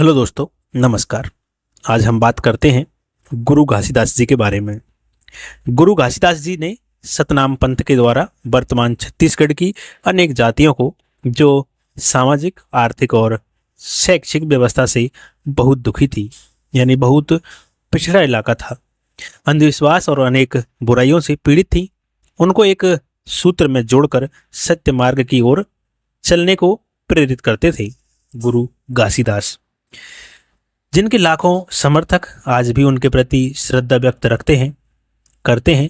Hello दोस्तों, नमस्कार। आज हम बात करते हैं गुरु घासीदास जी के बारे में। गुरु घासीदास जी ने सतनाम पंथ के द्वारा वर्तमान छत्तीसगढ़ की अनेक जातियों को, जो सामाजिक, आर्थिक और शैक्षिक व्यवस्था से बहुत दुखी थी, यानी बहुत पिछड़ा इलाका था, अंधविश्वास और अनेक बुराइयों से पीड़ित थी, उनको एक सूत्र में जोड़कर सत्य मार्ग की ओर चलने को प्रेरित करते थे। गुरु घासीदास, जिनके लाखों समर्थक आज भी उनके प्रति श्रद्धा व्यक्त करते हैं।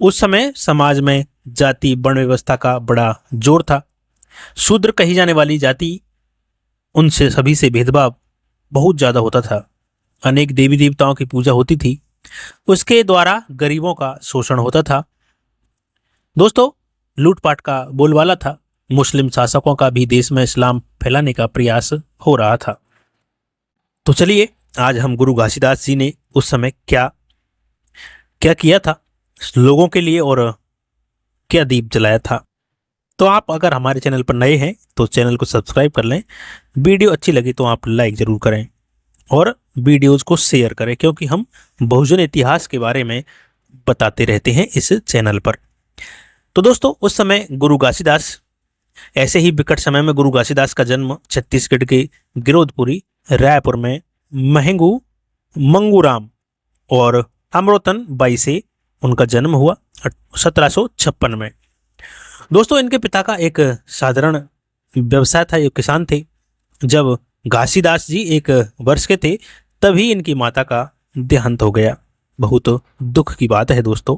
उस समय समाज में जाति वर्ण व्यवस्था का बड़ा जोर था। शूद्र कही जाने वाली जाति, उनसे सभी से भेदभाव बहुत ज्यादा होता था। अनेक देवी देवताओं की पूजा होती थी, उसके द्वारा गरीबों का शोषण होता था। दोस्तों, लूटपाट का बोलबाला था। मुस्लिम शासकों का भी देश में इस्लाम फैलाने का प्रयास हो रहा था। तो चलिए, आज हम गुरु घासीदास जी ने उस समय क्या क्या किया था लोगों के लिए और क्या दीप जलाया था। तो आप अगर हमारे चैनल पर नए हैं तो चैनल को सब्सक्राइब कर लें। वीडियो अच्छी लगी तो आप लाइक जरूर करें और वीडियोज़ को शेयर करें, क्योंकि हम बहुजन इतिहास के बारे में बताते रहते हैं इस चैनल पर। तो दोस्तों, उस समय गुरु घासीदास, ऐसे ही विकट समय में गुरु घासीदास का जन्म छत्तीसगढ़ के गिरोधपुरी रायपुर में महंगू मंगूराम और अमरोतन बाई से उनका जन्म हुआ 1756 में। दोस्तों, इनके पिता का एक साधारण व्यवसाय था, ये किसान थे। जब घासीदास जी 1 वर्ष के थे तभी इनकी माता का देहांत हो गया। बहुत दुख की बात है दोस्तों।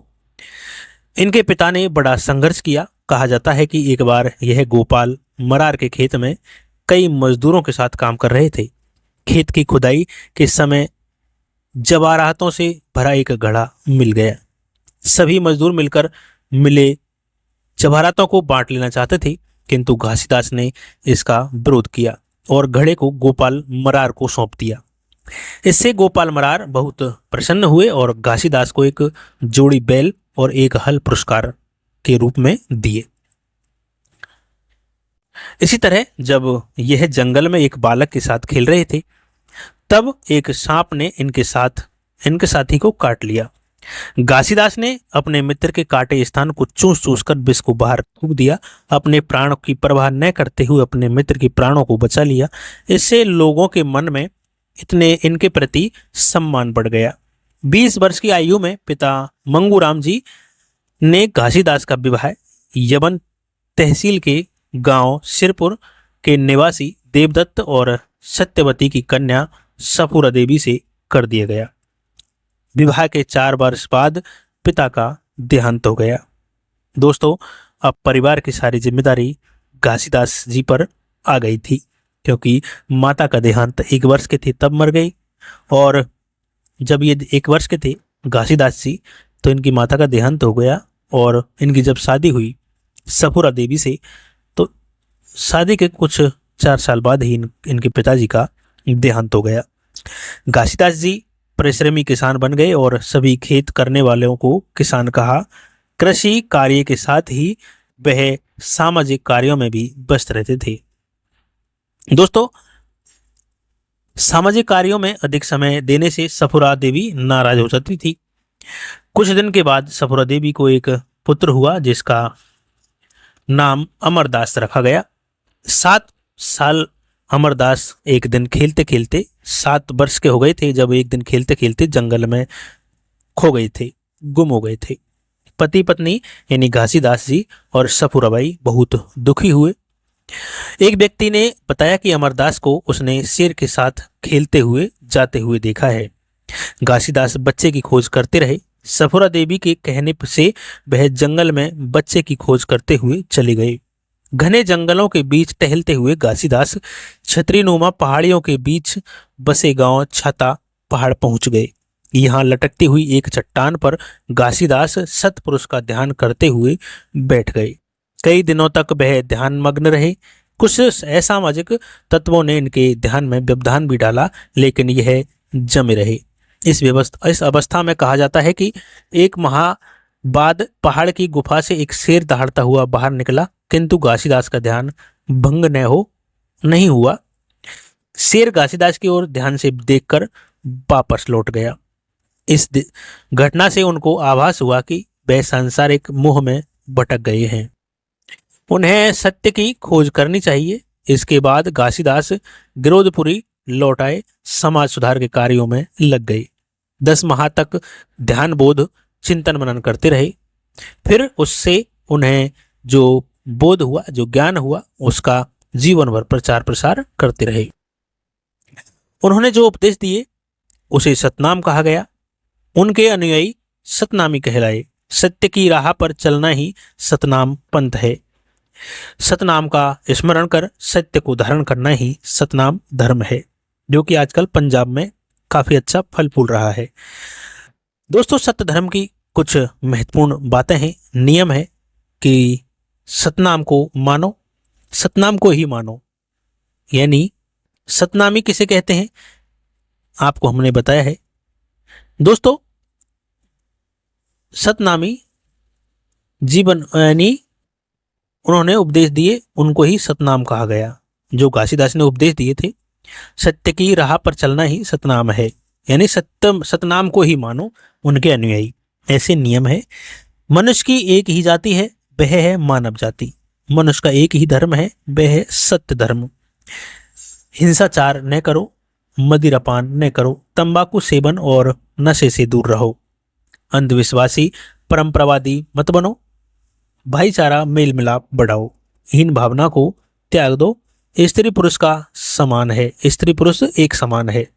इनके पिता ने बड़ा संघर्ष किया। कहा जाता है कि एक बार यह गोपाल मरार के खेत में कई मजदूरों के साथ काम कर रहे थे। खेत की खुदाई के समय जवाहरातों से भरा एक घड़ा मिल गया। सभी मजदूर मिलकर मिले जवाहरातों को बांट लेना चाहते थे, किंतु घासीदास ने इसका विरोध किया और घड़े को गोपाल मरार को सौंप दिया। इससे गोपाल मरार बहुत प्रसन्न हुए और घासीदास को एक जोड़ी बैल और एक हल पुरस्कार के रूप में दिए। इसी तरह जब यह जंगल में एक बालक के साथ खेल रहे थे, तब एक सांप ने इनके साथी को काट लिया। घासीदास ने अपने मित्र के काटे स्थान को चूस कर विष को बाहर थूक दिया। अपने प्राण की परवाह न करते हुए अपने मित्र के प्राणों को बचा लिया। इससे लोगों के मन में इनके प्रति सम्मान बढ़ गया। 20 वर्ष की आयु में पिता मंगूराम जी ने घासीदास का विवाह यवन तहसील के गांव सिरपुर के निवासी देवदत्त और सत्यवती की कन्या सफूरा देवी से कर दिया गया। विवाह के 4 वर्ष बाद पिता का देहांत हो गया। दोस्तों, अब परिवार की सारी जिम्मेदारी घासीदास जी पर आ गई थी, क्योंकि माता का देहांत 1 वर्ष के थे तब मर गई, और जब ये 1 वर्ष के थे घासीदास जी, तो इनकी माता का देहांत हो गया। और इनकी जब शादी हुई सफूरा देवी से, तो शादी के कुछ 4 साल बाद ही इनके पिताजी का देहांत हो गया। घासीदास जी परिश्रमी किसान बन गए और सभी खेत करने वालों को किसान कहा। कृषि कार्य के साथ ही वह सामाजिक कार्यों में भी व्यस्त रहते थे। दोस्तों, सामाजिक कार्यों में अधिक समय देने से सफूरा देवी नाराज हो जाती थी। कुछ दिन के बाद सफूरा देवी को एक पुत्र हुआ, जिसका नाम अमरदास रखा गया। 7 साल अमरदास एक दिन खेलते खेलते 7 वर्ष के हो गए थे, जब एक दिन खेलते खेलते जंगल में खो गए थे, गुम हो गए थे। पति पत्नी यानी घासीदास जी और सफूराबाई बहुत दुखी हुए। एक व्यक्ति ने बताया कि अमरदास को उसने शेर के साथ खेलते हुए जाते हुए देखा है। घासीदास बच्चे की खोज करते रहे। सफूरा देवी के कहने से वह जंगल में बच्चे की खोज करते हुए चले गए। घने जंगलों के बीच टहलते हुए घासीदास छतरीनुमा पहाड़ियों के बीच बसे गांव छाता पहाड़ पहुंच गए। यहाँ लटकती हुई एक चट्टान पर घासीदास सतपुरुष का ध्यान करते हुए बैठ गए। कई दिनों तक वह ध्यान मग्न रहे। कुछ असामाजिक तत्वों ने इनके ध्यान में व्यवधान भी डाला, लेकिन यह जमे रहे। इस अवस्था में कहा जाता है कि एक माह बाद पहाड़ की गुफा से एक शेर दहाड़ता हुआ बाहर निकला, किंतु घासीदास का ध्यान भंग नहीं हुआ। शेर घासीदास की ओर ध्यान से देखकर वापस लौट गया। इस घटना से उनको आभास हुआ कि वह सांसारिक मोह में भटक गए हैं, उन्हें सत्य की खोज करनी चाहिए। इसके बाद घासीदास गिरोधपुरी लौट आए, समाज सुधार के कार्यों में लग गए। 10 माह तक ध्यान बोध चिंतन मनन करते रहे। फिर उससे उन्हें जो बोध हुआ, जो ज्ञान हुआ, उसका जीवन भर प्रचार प्रसार करते रहे। उन्होंने जो उपदेश दिए उसे सतनाम कहा गया। उनके अनुयायी सतनामी कहलाए। सत्य की राह पर चलना ही सतनाम पंथ है। सतनाम का स्मरण कर सत्य को धारण करना ही सतनाम धर्म है, जो कि आजकल पंजाब में काफी अच्छा फल फूल रहा है। दोस्तों, सत्य धर्म की कुछ महत्वपूर्ण बातें हैं, नियम है कि सतनाम को मानो, सतनाम को ही मानो। यानी सतनामी किसे कहते हैं, आपको हमने बताया है। दोस्तों, सतनामी जीवन यानी उन्होंने उपदेश दिए, उनको ही सतनाम कहा गया। जो घासीदास ने उपदेश दिए थे, सत्य की राह पर चलना ही सतनाम है, यानी सतनाम को ही मानो, उनके अनुयायी। ऐसे नियम है। मनुष्य की एक ही जाति है, वह है मानव जाति। मनुष्य का एक ही धर्म है, वह है सत्य धर्म। हिंसाचार न करो, मदिरापान न करो, तंबाकू सेवन और नशे से दूर रहो, अंधविश्वासी परंपरावादी मत बनो, भाईचारा मेल मिलाप बढ़ाओ, हीन भावना को त्याग दो, स्त्री पुरुष का समान है, स्त्री पुरुष एक समान है,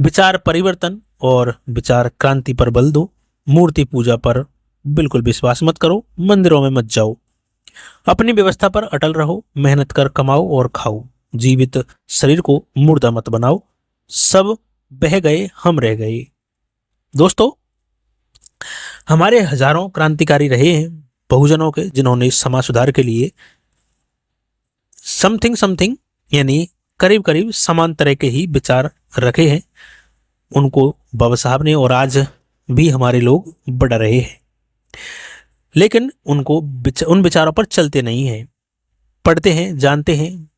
विचार परिवर्तन और विचार क्रांति पर बल दो, मूर्ति पूजा पर बिल्कुल विश्वास मत करो, मंदिरों में मत जाओ, अपनी व्यवस्था पर अटल रहो, मेहनत कर कमाओ और खाओ, जीवित शरीर को मुर्दा मत बनाओ, सब बह गए हम रह गए। दोस्तों, हमारे हजारों क्रांतिकारी रहे हैं बहुजनों के, जिन्होंने समाज सुधार के लिए समथिंग यानी करीब करीब समान तरह के ही विचार रखे हैं। उनको बाबा साहब ने, और आज भी हमारे लोग बढ़ रहे हैं, लेकिन उनको उन विचारों पर चलते नहीं हैं। पढ़ते हैं, जानते हैं,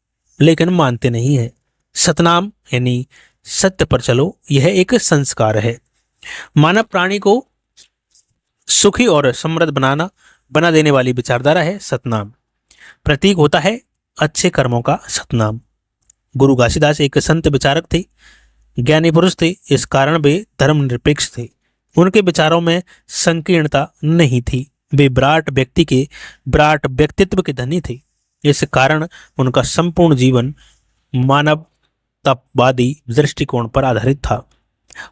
लेकिन मानते नहीं हैं। सतनाम यानी सत्य पर चलो, यह एक संस्कार है। मानव प्राणी को सुखी और समृद्ध बना देने वाली विचारधारा है सतनाम। प्रतीक होता है अच्छे कर्मों का सतनाम। गुरु घासीदास एक संत विचारक थे, ज्ञानी पुरुष थे, इस कारण वे धर्मनिरपेक्ष थे। उनके विचारों में संकीर्णता नहीं थी। वे विराट व्यक्तित्व के धनी थे। इस कारण उनका संपूर्ण जीवन मानवतावादी दृष्टिकोण पर आधारित था।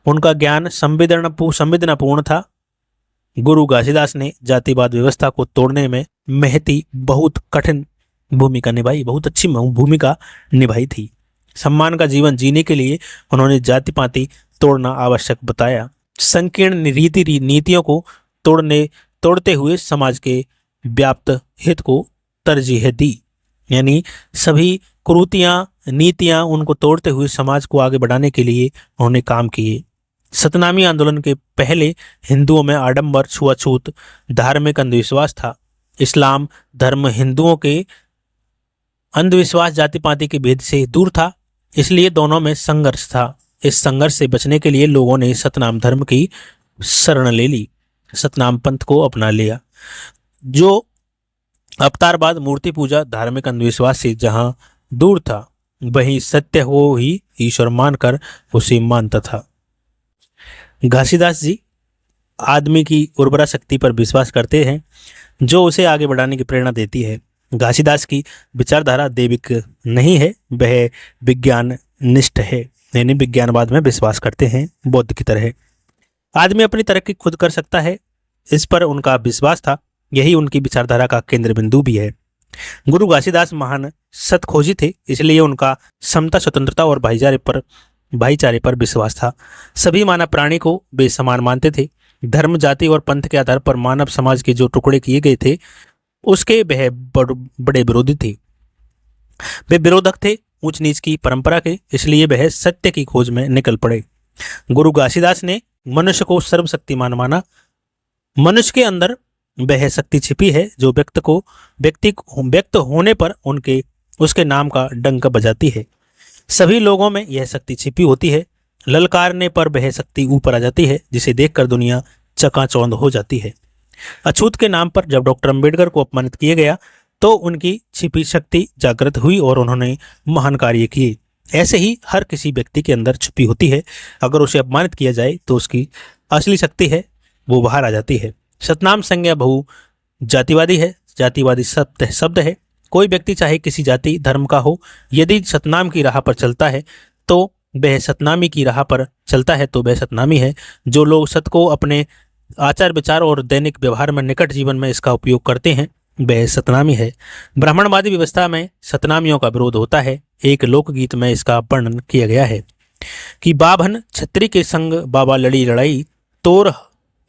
उनका ज्ञान संवेदनापूर्ण था। गुरु घासीदास ने जातिवाद व्यवस्था को तोड़ने में महती बहुत कठिन भूमिका निभाई, बहुत अच्छी भूमिका निभाई थी। सम्मान का जीवन जीने के लिए उन्होंने जाति पाति तोड़ना आवश्यक बताया। संकीर्ण नीतियों को तोड़ते हुए समाज के व्याप्त हित को तरजीह दी। यानी सभी कुरीतियां, नीतियां, उनको तोड़ते हुए समाज को आगे बढ़ाने के लिए उन्होंने काम किए। सतनामी आंदोलन के पहले हिंदुओं में आडंबर, छुआछूत, धार्मिक अंधविश्वास था। इस्लाम धर्म हिंदुओं के अंधविश्वास, जाति पाति के भेद से दूर था, इसलिए दोनों में संघर्ष था। इस संघर्ष से बचने के लिए लोगों ने सतनाम धर्म की शरण ले ली, सतनाम पंथ को अपना लिया, जो अवतार बाद मूर्ति पूजा, धार्मिक अंधविश्वास से जहां दूर था, वहीं सत्य हो ही ईश्वर मानकर उसे मानता था। घासीदास जी आदमी की उर्वरा शक्ति पर विश्वास करते हैं, जो उसे आगे बढ़ाने की प्रेरणा देती है। घासीदास की विचारधारा दैविक नहीं है, वह विज्ञान निष्ठ है, यानी विज्ञानवाद में विश्वास करते हैं, बौद्ध की तरह। आदमी अपनी तरक्की खुद कर सकता है, इस पर उनका विश्वास था। यही उनकी विचारधारा का केंद्र बिंदु भी है। गुरु घासीदास महान सतखोजी थे, इसलिए उनका समता, स्वतंत्रता और भाईचारे पर विश्वास था। सभी मानव प्राणी को वे समान मानते थे। धर्म, जाति और पंथ के आधार पर मानव समाज के जो टुकड़े किए गए थे, उसके वह बड़े विरोधी थे। वे विरोधक थे ऊंच नीच की परंपरा के, इसलिए वह सत्य की खोज में निकल पड़े। गुरु घासीदास ने मनुष्य को सर्वशक्तिमान माना। मनुष्य के अंदर वह शक्ति छिपी है जो व्यक्त होने पर उसके नाम का डंक बजाती है। सभी लोगों में यह शक्ति छिपी होती है। ललकारने पर वह शक्ति ऊपर आ जाती है, जिसे देखकर दुनिया चकाचौंध हो जाती है। अछूत के नाम पर जब डॉक्टर अंबेडकर को अपमानित किया गया तो उनकी छिपी शक्ति जागृत हुई और उन्होंने महान कार्य किए। ऐसे ही हर किसी व्यक्ति के अंदर छुपी होती है। अगर उसे अपमानित किया जाए तो उसकी असली शक्ति है वो बाहर आ जाती है। सतनाम संज्ञा बहु जातिवादी है। जातिवादी शब्द है। कोई व्यक्ति चाहे किसी जाति धर्म का हो, यदि सतनाम की राह पर चलता है तो वह सतनामी की राह पर चलता है तो वह सतनामी है। जो लोग सत को अपने आचार विचार और दैनिक व्यवहार में, निकट जीवन में इसका उपयोग करते हैं, वह सतनामी है। ब्राह्मणवादी व्यवस्था में सतनामियों का विरोध होता है। एक लोकगीत में इसका वर्णन किया गया है कि बाभन छत्री के संग बाबा लड़ी लड़ाई, तोर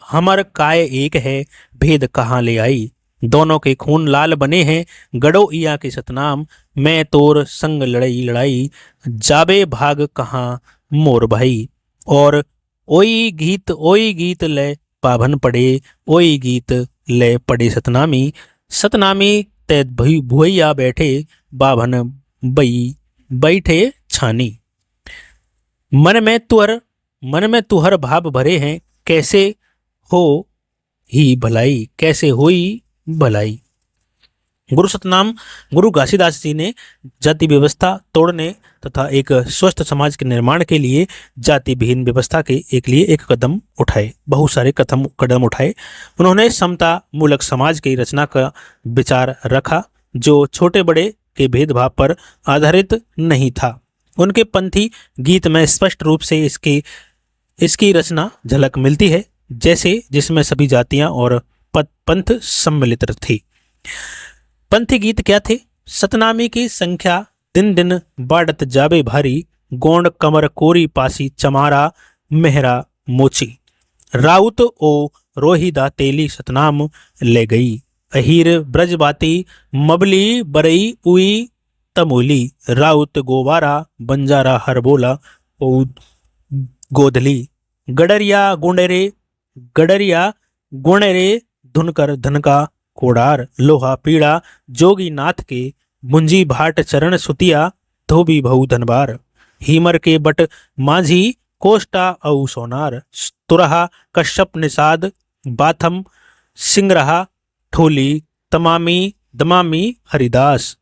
हमर काय एक है, भेद कहाँ ले आई। दोनों के खून लाल बने हैं, गड़ो इया के सतनाम, मैं तोर संग लड़ाई लड़ाई, जाबे भाग कहाँ मोर भाई। और ओई गीत ले बाभन पड़े, ओई गीत ले पड़े सतनामी, सतनामी ते भुइया बैठे, बाभन बई बैठे छानी। मन में तुहर भाव भरे हैं, कैसे हो ही भलाई, कैसे होई भलाई। गुरु घासीदास जी ने जाति व्यवस्था तोड़ने तथा एक स्वस्थ समाज के निर्माण के लिए जाति विहीन व्यवस्था के एक कदम उठाए, बहुत सारे कदम उठाए। उन्होंने समता मूलक समाज की रचना का विचार रखा जो छोटे बड़े के भेदभाव पर आधारित नहीं था। उनके पंथी गीत में स्पष्ट रूप से इसकी रचना झलक मिलती है, जैसे जिसमें सभी जातियां और पंथ सम्मिलित थी। पंथी गीत क्या थे? सतनामी की संख्या दिन दिन बाढ़त जाबे भारी, गोंड कमर कोरी पासी चमारा मेहरा मोची, राउत ओ रोहिदा तेली सतनाम ले गई, अहीर ब्रजबाती मबली बरई उई तमोली, राउत गोवारा बंजारा हरबोला ओ गोधली, गडरिया गुणरे धुनकर धनका कोडार, लोहा पीड़ा जोगी नाथ के, मुंजी भाट चरण सुतिया धोबी भऊ धनबार, हीमर के बट माझी कोष्टा औ सोनार, तुरहा कश्यप निषाद बाथम सिंगरहा ठोली, दमामी हरिदास,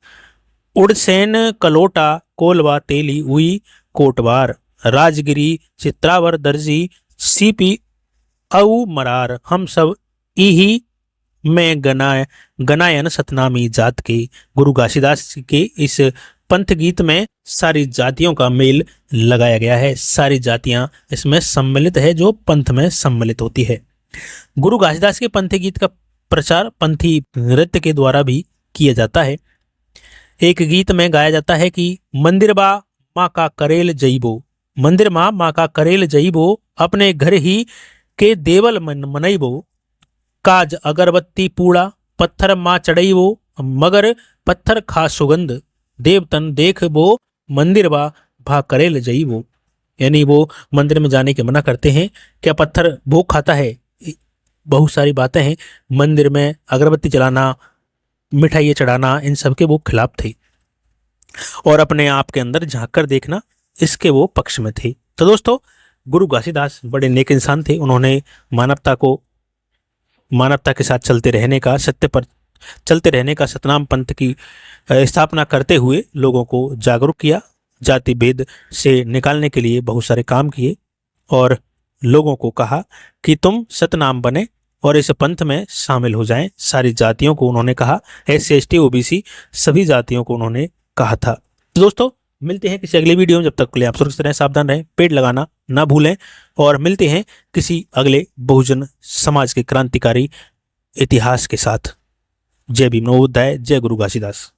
उड़सैन कलोटा कोलवा तेली उई कोटवार, राजगिरी चित्रावर दर्जी सीपी औ मरार, हम सब इही में गनायन सतनामी जात के। गुरु घासीदास के इस पंथ गीत में सारी जातियों का मेल लगाया गया है। सारी जातियां इसमें सम्मिलित है जो पंथ में सम्मिलित होती है। गुरु घासीदास के पंथी गीत का प्रचार पंथी नृत्य के द्वारा भी किया जाता है। एक गीत में गाया जाता है कि मंदिर माँ का करेल जईबो, मंदिर माँ का करेल जईबो, अपने घर ही के देवल मनईबो, काज अगरबत्ती पूड़ा पत्थर माँ चढ़ईबो, मगर पत्थर खा सुगंध, देवतन देख वो मंदिर भा करेल जईबो। यानी वो मंदिर में जाने के मना करते हैं। क्या पत्थर भोग खाता है? बहुत सारी बातें हैं। मंदिर में अगरबत्ती जलाना, मिठाइयाँ चढ़ाना, इन सब के वो खिलाफ थे और अपने आप के अंदर झांक कर देखना, इसके वो पक्ष में थे। तो दोस्तों, गुरु घासीदास बड़े नेक इंसान थे। उन्होंने मानवता के साथ चलते रहने का, सत्य पर चलते रहने का, सतनाम पंथ की स्थापना करते हुए लोगों को जागरूक किया। जाति भेद से निकालने के लिए बहुत सारे काम किए और लोगों को कहा कि तुम सतनाम बने और इस पंथ में शामिल हो जाएं। सारी जातियों को उन्होंने कहा, SC ST OBC सभी जातियों को उन्होंने कहा था। तो दोस्तों, मिलते हैं किसी अगले वीडियो में। जब तक के लिए आप सुरक्षित रहें, सावधान रहें, पेड़ लगाना ना भूलें और मिलते हैं किसी अगले बहुजन समाज के क्रांतिकारी इतिहास के साथ। जय भीम, नमो बुद्धाय, जय गुरु घासीदास।